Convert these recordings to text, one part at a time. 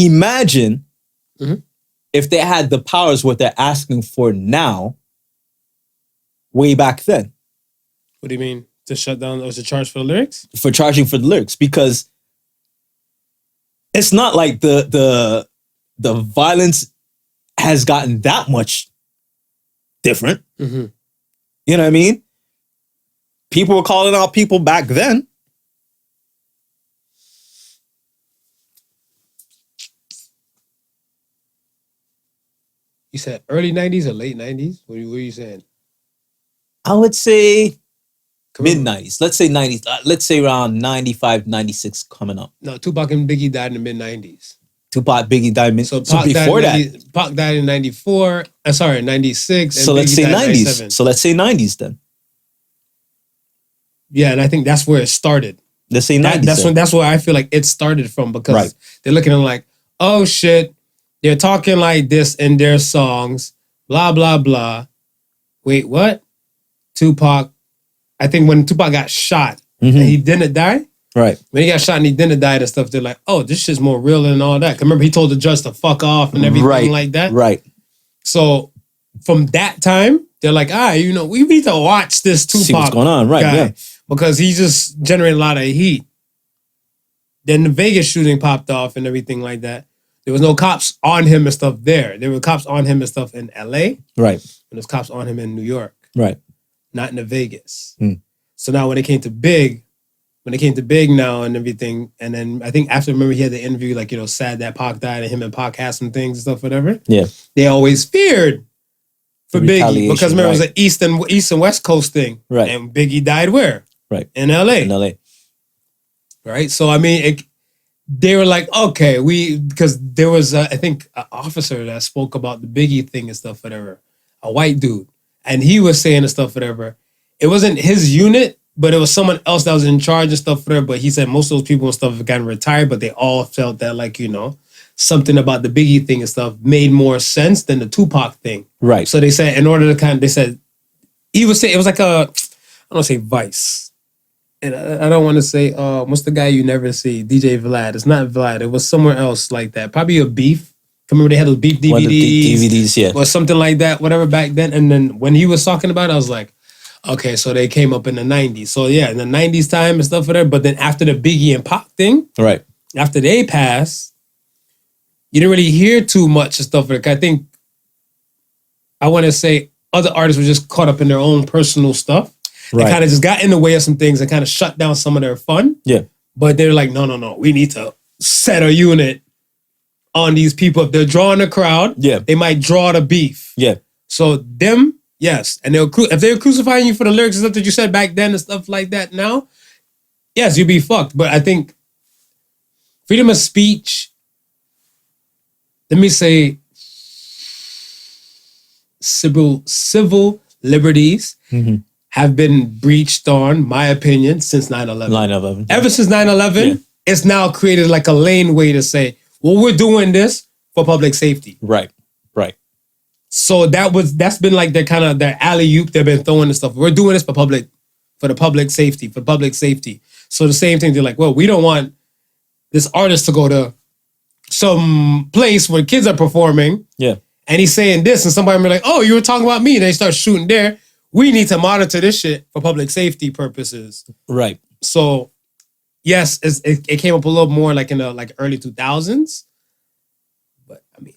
imagine if they had the powers what they're asking for now, way back then. What do you mean? To shut down or to charge for the lyrics? For charging for the lyrics, because it's not like the violence has gotten that much different. Mm-hmm. You know what I mean? People were calling out people back then. You said early 90s or late 90s? What were you saying? I would say mid-90s. Let's say 90s. Let's say around 95, 96 coming up. No, Tupac and Biggie died in the mid-90s. Tupac, Biggie died so before that. Pac died in 94. 96. So let's say 90s. So let's say 90s then. Yeah, and I think that's where it started. Let's say 90s. That's where I feel like it started from, because they're looking at it like, oh shit, they're talking like this in their songs, blah, blah, blah. Wait, what? Tupac, I think when Tupac got shot and he didn't die, right? When he got shot and he didn't die and stuff, they're like, oh, this shit's more real than all that. 'Cause remember, he told the judge to fuck off and everything like that. Right. So from that time, they're like, we need to watch this Tupac. See what's going on, right? Guy, yeah. Because he just generated a lot of heat. Then the Vegas shooting popped off and everything like that. There was no cops on him and stuff there. There were cops on him and stuff in LA. Right. And there's cops on him in New York. Right. Not in the Vegas. So now when it came to Big now and everything, and then I think after, remember he had the interview, like, sad that Pac died and him and Pac had some things and stuff, whatever. Yeah. They always feared for Biggie, because remember it was an East and West Coast thing. Right. And Biggie died where? Right. In LA. In LA. Right. So I mean, they were like, okay, because there was I think an officer that spoke about the Biggie thing and stuff, whatever. A white dude. And he was saying and stuff, whatever. It wasn't his unit, but it was someone else that was in charge and stuff, whatever. But he said most of those people and stuff have gotten retired, but they all felt that, like, something about the Biggie thing and stuff made more sense than the Tupac thing. Right. So they said, in order to they said, he was saying, it was like I don't want to say Vice. And I don't want to say, what's the guy you never see? DJ Vlad. It's not Vlad. It was somewhere else like that. Probably a Beef. Remember they had those Beef DVDs? DVDs, yeah. Or something like that, whatever, back then. And then when he was talking about it, I was like, okay, so they came up in the 90s. So yeah, in the 90s time and stuff, whatever. But then after the Biggie and Pac thing, right, after they passed, you didn't really hear too much and stuff. Like, I think, I want to say other artists were just caught up in their own personal stuff. Right. And kind of just got in the way of some things and kind of shut down some of their fun. Yeah. But they're like, no, we need to set a unit on these people. If they're drawing a crowd, they might draw the beef. Yeah. So them, yes. And if they're crucifying you for the lyrics and stuff that you said back then and stuff like that now, yes, you'll be fucked. But I think freedom of speech, let me say, civil liberties have been breached on, my opinion, since 9/11. 9/11. Ever since 9/11, it's now created like a laneway to say, well, we're doing this for public safety. Right. So that's been like their alley-oop they've been throwing and stuff. We're doing this for the public safety. So the same thing, they're like, well, we don't want this artist to go to some place where kids are performing. Yeah. And he's saying this, and somebody be like, oh, you were talking about me. And they start shooting there. We need to monitor this shit for public safety purposes. Right. So, yes, it came up a little more like in the early 2000s. But, I mean,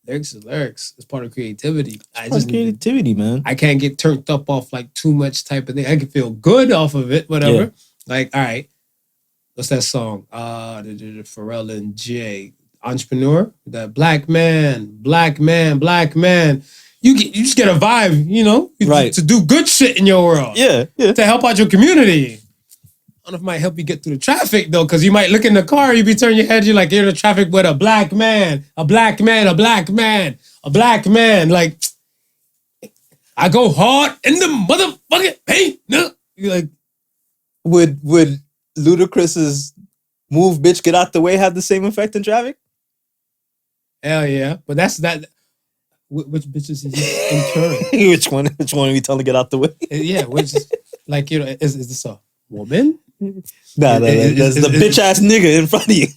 lyrics is lyrics. It's part of creativity. Creativity, man. I can't get turned up off like too much type of thing. I can feel good off of it, whatever. Yeah. Like, all right, what's that song? The Pharrell and Jay. Entrepreneur, that black man. You just get a vibe, right, to do good shit in your world. Yeah. To help out your community. I don't know if it might help you get through the traffic though, because you might look in the car, you be turning your head, you're like, you're in the traffic with a black man. Like, I go hard in the motherfucking paint. No. You're like, would Ludacris's "Move, Bitch, Get Out the Way" have the same effect in traffic? Hell yeah. But that's that. Which bitches is he incurring? Which one are we telling to get out the way? Yeah, which is like, is this a woman? Nah, that's the bitch ass nigga in front of you.